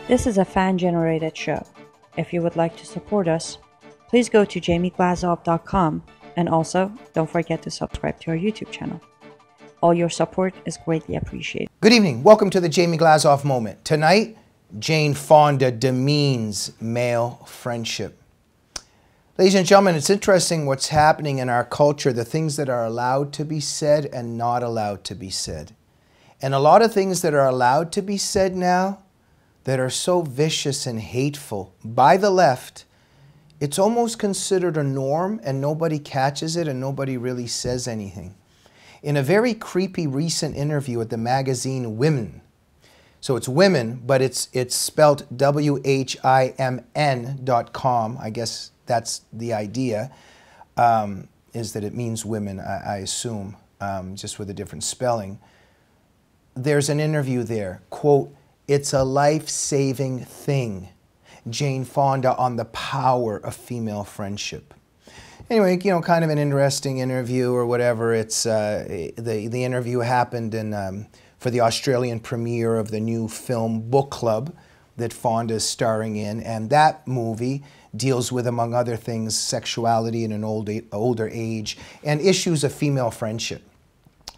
This is a fan-generated show. If you would like to support us, please go to jamieglazov.com, and also don't forget to subscribe to our YouTube channel. All your support is greatly appreciated. Good evening. Welcome to the Jamie Glazov Moment. Tonight, Jane Fonda Demeans male friendship. Ladies and gentlemen, it's interesting what's happening in our culture, the things that are allowed to be said and not allowed to be said. And a lot of things that are allowed to be said now that are so vicious and hateful by the left, it's almost considered a norm and nobody catches it and nobody really says anything. In a very creepy recent interview at the magazine Women, so it's women, but it's spelled WHIMN.com. I guess that's the idea, is that it means women, I assume, just with a different spelling. There's an interview there, quote, "It's a life-saving thing." Jane Fonda on the power of female friendship. Anyway, you know, kind of an interesting interview or whatever. It's the interview happened in for the Australian premiere of the new film Book Club that Fonda is starring in, and that movie deals with, among other things, sexuality in an older age and issues of female friendship.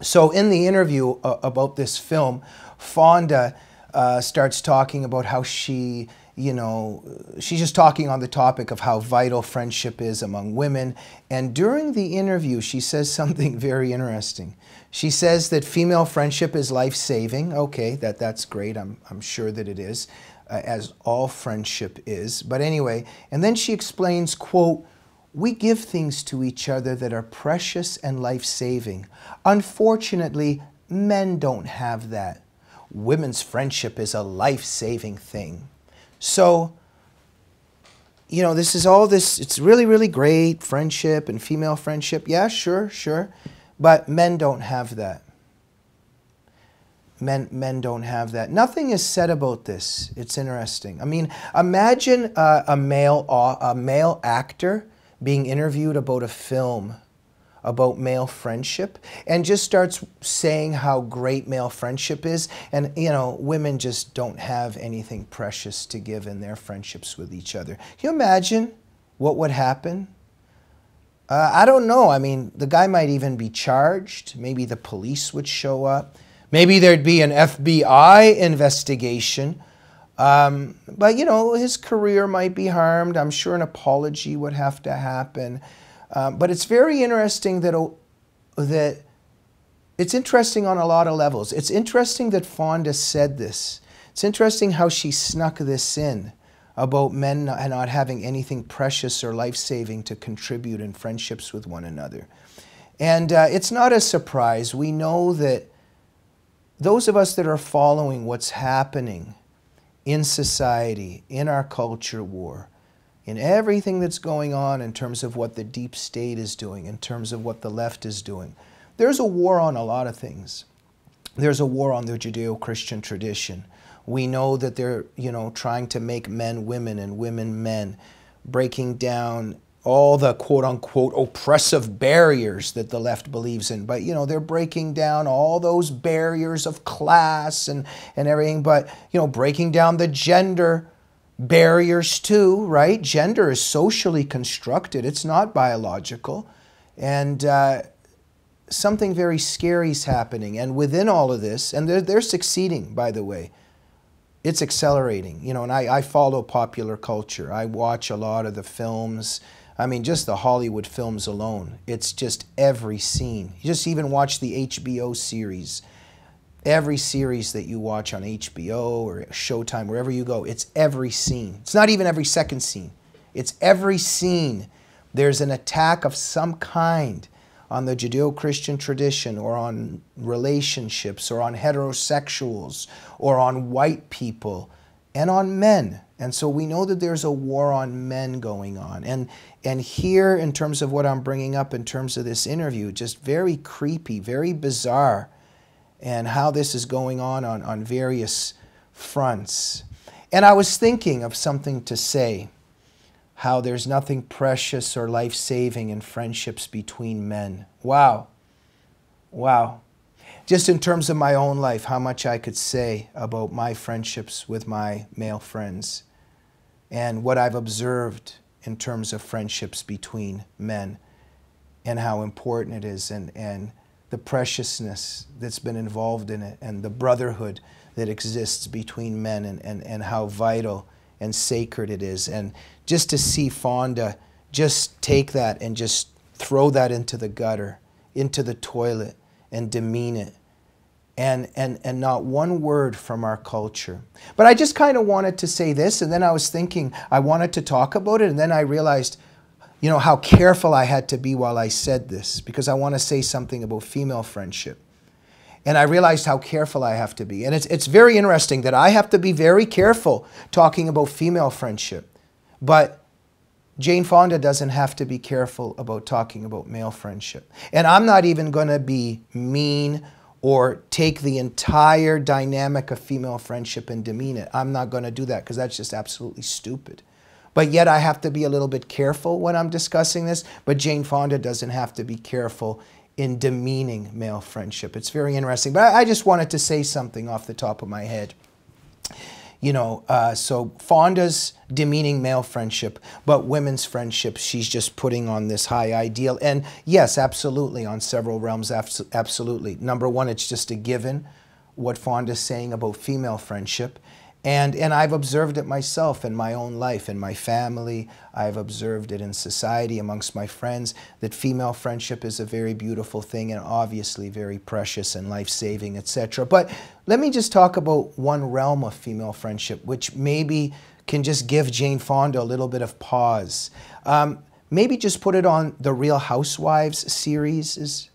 So in the interview about this film, Fonda starts talking about how she, you know, she's just talking on the topic of how vital friendship is among women. And during the interview, she says something very interesting. She says that female friendship is life-saving. Okay, that's great. I'm sure that it is, as all friendship is. But anyway, and then she explains, quote, "We give things to each other that are precious and life-saving. Unfortunately, men don't have that. Women's friendship is a life-saving thing." So, you know, this is all this, it's really, really great, friendship and female friendship. Yeah, sure. But men don't have that. Men don't have that. Nothing is said about this. It's interesting. I mean, imagine a male actor being interviewed about a film about male friendship and just starts saying how great male friendship is, and you know, women just don't have anything precious to give in their friendships with each other. Can you imagine what would happen? I don't know. I mean, the guy might even be charged. Maybe the police would show up. Maybe there'd be an FBI investigation. But you know, his career might be harmed. I'm sure an apology would have to happen. But it's very interesting that it's interesting on a lot of levels. It's interesting that Fonda said this. It's interesting how she snuck this in about men not having anything precious or life-saving to contribute in friendships with one another. And it's not a surprise. We know that those of us that are following what's happening in society, in our culture war, in everything that's going on in terms of what the deep state is doing, in terms of what the left is doing. There's a war on a lot of things. There's a war on the Judeo-Christian tradition. We know that they're, you know, trying to make men women and women men, breaking down all the quote-unquote oppressive barriers that the left believes in. But, you know, they're breaking down all those barriers of class and everything, but, you know, breaking down the gender barriers too, right? Gender is socially constructed. It's not biological. And something very scary is happening. And within all of this, and they're succeeding, by the way, it's accelerating. You know, and I follow popular culture. I watch a lot of the films. I mean, just the Hollywood films alone. It's just every scene. You just even watch the HBO series. Every series that you watch on HBO or Showtime, wherever you go, it's every scene. It's not even every second scene. It's every scene. There's an attack of some kind on the Judeo-Christian tradition or on relationships or on heterosexuals or on white people and on men. And so we know that there's a war on men going on. And here, in terms of what I'm bringing up in terms of this interview, just very creepy, very bizarre, and how this is going on various fronts. And I was thinking of something to say, how there's nothing precious or life-saving in friendships between men. Wow. Wow. just in terms of my own life, how much I could say about my friendships with my male friends and what I've observed in terms of friendships between men and how important it is, and the preciousness that's been involved in it, and the brotherhood that exists between men, and how vital and sacred it is. And just to see Fonda just take that and just throw that into the gutter, into the toilet, and demean it. And not one word from our culture. But I just kind of wanted to say this, and then I was thinking I wanted to talk about it, and then I realized, you know, how careful I had to be while I said this, because I want to say something about female friendship. And I realized how careful I have to be. And it's very interesting that I have to be very careful talking about female friendship. But Jane Fonda doesn't have to be careful about talking about male friendship. And I'm not even going to be mean or take the entire dynamic of female friendship and demean it. I'm not going to do that, because that's just absolutely stupid. But yet I have to be a little bit careful when I'm discussing this. But Jane Fonda doesn't have to be careful in demeaning male friendship. It's very interesting. But I just wanted to say something off the top of my head. You know, so Fonda's demeaning male friendship, but women's friendships, she's just putting on this high ideal. And yes, absolutely, on several realms, absolutely. Number one, it's just a given what Fonda's saying about female friendship. And I've observed it myself in my own life, in my family. I've observed it in society, amongst my friends, that female friendship is a very beautiful thing and obviously very precious and life-saving, etc. But let me just talk about one realm of female friendship, which maybe can just give Jane Fonda a little bit of pause. Maybe just put it on the Real Housewives series,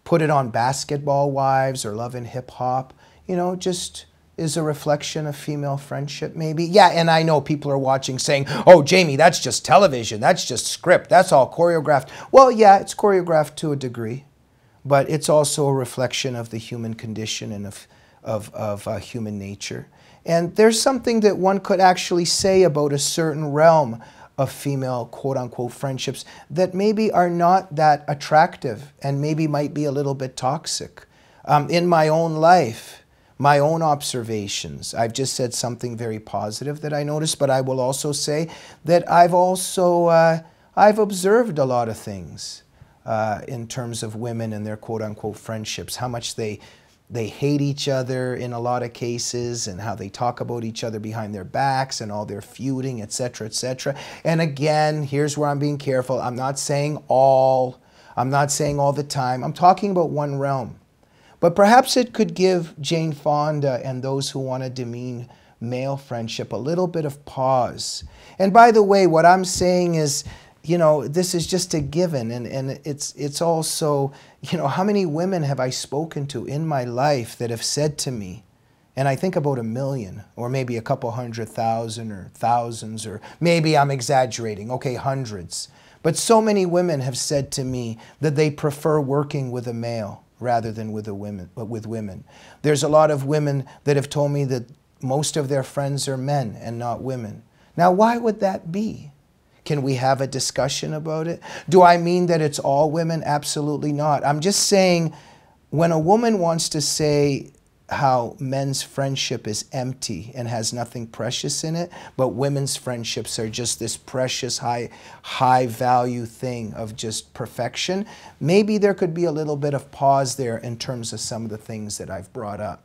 put it on Basketball Wives or Love and Hip Hop, you know, just is a reflection of female friendship, maybe. Yeah, and I know people are watching saying, oh, Jamie, that's just television, that's just script, that's all choreographed. Well, yeah, it's choreographed to a degree, but it's also a reflection of the human condition and of human nature. And there's something that one could actually say about a certain realm of female quote-unquote friendships that maybe are not that attractive and maybe might be a little bit toxic. In my own life, my own observations, I've just said something very positive that I noticed, but I will also say that I've observed a lot of things in terms of women and their quote-unquote friendships, how much they hate each other in a lot of cases, and how they talk about each other behind their backs and all their feuding, etc., etc. And again, here's where I'm being careful. I'm not saying all the time. I'm talking about one realm. But perhaps it could give Jane Fonda and those who want to demean male friendship a little bit of pause. And by the way, what I'm saying is, you know, this is just a given, and it's also, you know, how many women have I spoken to in my life that have said to me, and I think about 1 million, or maybe a couple 100,000 or thousands, or maybe I'm exaggerating, okay, hundreds. But so many women have said to me that they prefer working with a male rather than with women. There's a lot of women that have told me that most of their friends are men and not women. Now, why would that be? Can we have a discussion about it? Do I mean that it's all women? Absolutely not. I'm just saying, when a woman wants to say how men's friendship is empty and has nothing precious in it, but women's friendships are just this precious high value thing of just perfection, maybe there could be a little bit of pause there in terms of some of the things that I've brought up.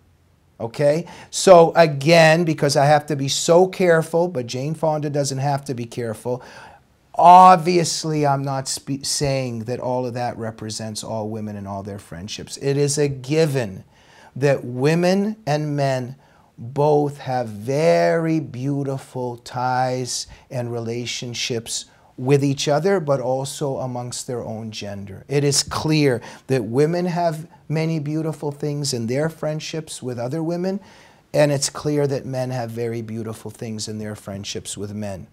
Okay? So again, because I have to be so careful, but Jane Fonda doesn't have to be careful, obviously I'm not saying that all of that represents all women and all their friendships. It is a given that women and men both have very beautiful ties and relationships with each other, but also amongst their own gender. It is clear that women have many beautiful things in their friendships with other women, and it's clear that men have very beautiful things in their friendships with men.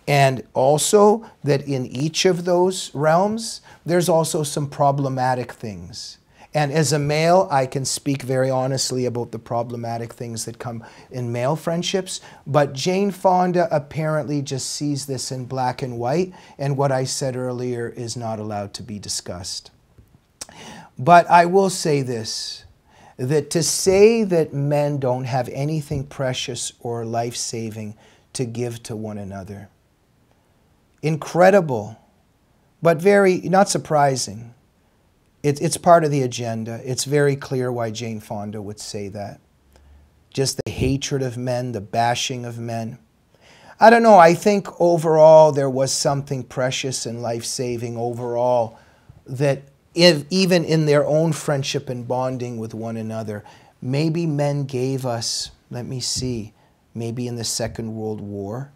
And also that in each of those realms, there's also some problematic things. And as a male, I can speak very honestly about the problematic things that come in male friendships. But Jane Fonda apparently just sees this in black and white, and what I said earlier is not allowed to be discussed. But I will say this, that to say that men don't have anything precious or life-saving to give to one another. Incredible, but very, not surprising. It's part of the agenda. It's very clear why Jane Fonda would say that. Just the hatred of men, the bashing of men. I don't know, I think overall there was something precious and life-saving overall that even in their own friendship and bonding with one another, maybe men gave us, let me see, maybe in the Second World War,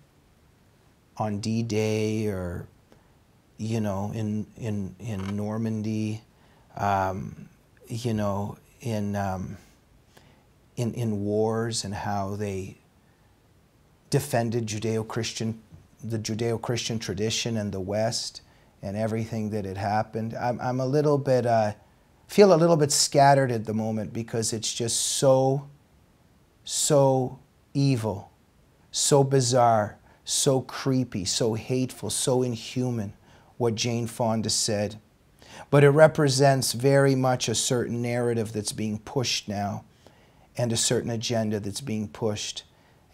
on D-Day or, you know, in Normandy, you know, in wars and how they defended the Judeo-Christian tradition and the West and everything that had happened. I'm a little bit, feel a little bit scattered at the moment because it's just so evil, so bizarre, so creepy, so hateful, so inhuman, what Jane Fonda said. But it represents very much a certain narrative that's being pushed now and a certain agenda that's being pushed.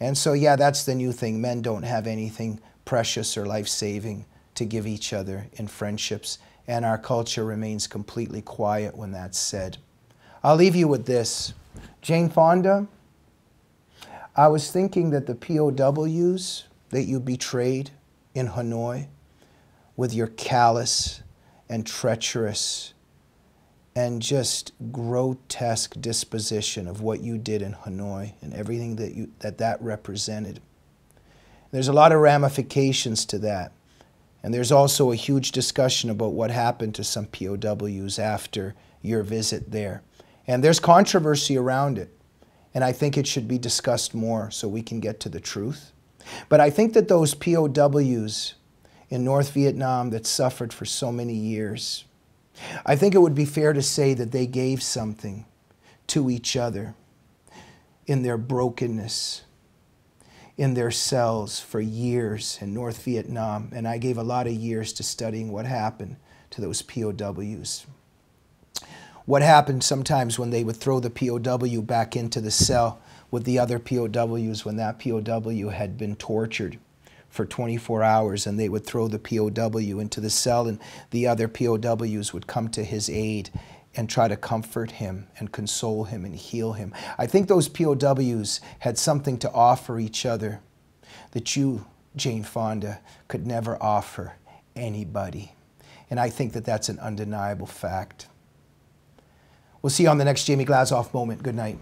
And so, yeah, that's the new thing. Men don't have anything precious or life-saving to give each other in friendships, and our culture remains completely quiet when that's said. I'll leave you with this. Jane Fonda, I was thinking that the POWs that you betrayed in Hanoi with your callous and treacherous and just grotesque disposition of what you did in Hanoi and everything that represented. There's a lot of ramifications to that. And there's also a huge discussion about what happened to some POWs after your visit there. And there's controversy around it. And I think it should be discussed more so we can get to the truth. But I think that those POWs in North Vietnam that suffered for so many years, I think it would be fair to say that they gave something to each other in their brokenness, in their cells for years in North Vietnam. And I gave a lot of years to studying what happened to those POWs. What happened sometimes when they would throw the POW back into the cell with the other POWs when that POW had been tortured for 24 hours, and they would throw the POW into the cell, and the other POWs would come to his aid and try to comfort him and console him and heal him. I think those POWs had something to offer each other that you, Jane Fonda, could never offer anybody. And I think that that's an undeniable fact. We'll see you on the next Jamie Glazov moment. Good night.